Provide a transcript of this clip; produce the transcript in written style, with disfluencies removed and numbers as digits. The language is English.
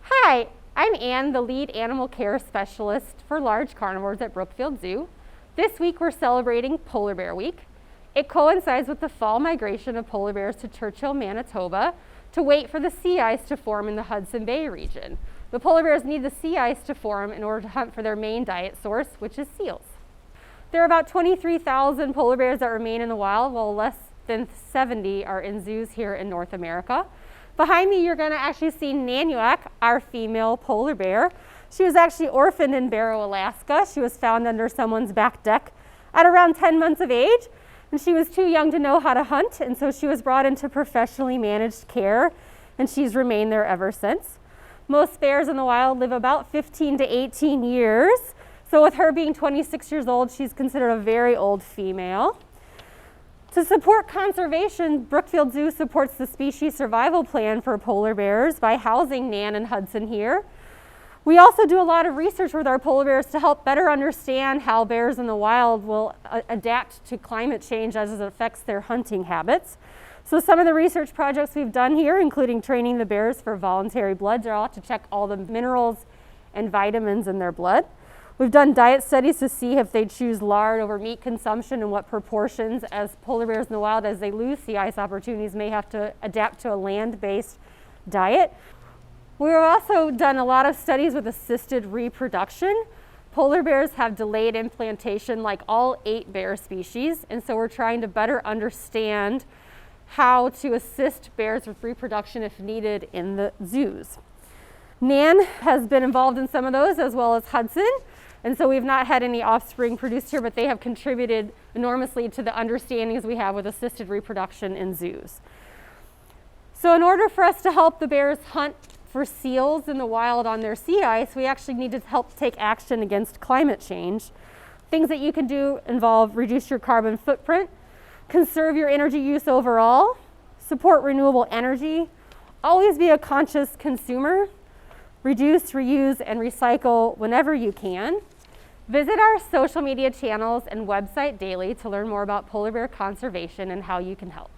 Hi, I'm Anne, the lead animal care specialist for large carnivores at Brookfield Zoo. This week we're celebrating Polar Bear Week. It coincides with the fall migration of polar bears to Churchill, Manitoba to wait for the sea ice to form in the Hudson Bay region. The polar bears need the sea ice to form in order to hunt for their main diet source, which is seals. There are about 23,000 polar bears that remain in the wild, while less than 70 are in zoos here in North America. Behind me, you're going to actually see Nanuak, our female polar bear. She was actually orphaned in Barrow, Alaska. She was found under someone's back deck at around 10 months of age, and she was too young to know how to hunt, and so she was brought into professionally managed care, and she's remained there ever since. Most bears in the wild live about 15 to 18 years, so with her being 26 years old, she's considered a very old female. To support conservation, Brookfield Zoo supports the species survival plan for polar bears by housing Nan and Hudson here. We also do a lot of research with our polar bears to help better understand how bears in the wild will adapt to climate change as it affects their hunting habits. So some of the research projects we've done here, including training the bears for voluntary blood draw to check all the minerals and vitamins in their blood. We've done diet studies to see if they choose lard over meat consumption and what proportions, as polar bears in the wild, as they lose sea ice opportunities, may have to adapt to a land-based diet. We've also done a lot of studies with assisted reproduction. Polar bears have delayed implantation like all 8 bear species, and so we're trying to better understand how to assist bears with reproduction if needed in the zoos. Nan has been involved in some of those, as well as Hudson. And so we've not had any offspring produced here, but they have contributed enormously to the understandings we have with assisted reproduction in zoos. So in order for us to help the bears hunt for seals in the wild on their sea ice, we actually need to help take action against climate change. Things that you can do involve reduce your carbon footprint, conserve your energy use overall, support renewable energy, always be a conscious consumer, reduce, reuse, and recycle whenever you can. Visit our social media channels and website daily to learn more about polar bear conservation and how you can help.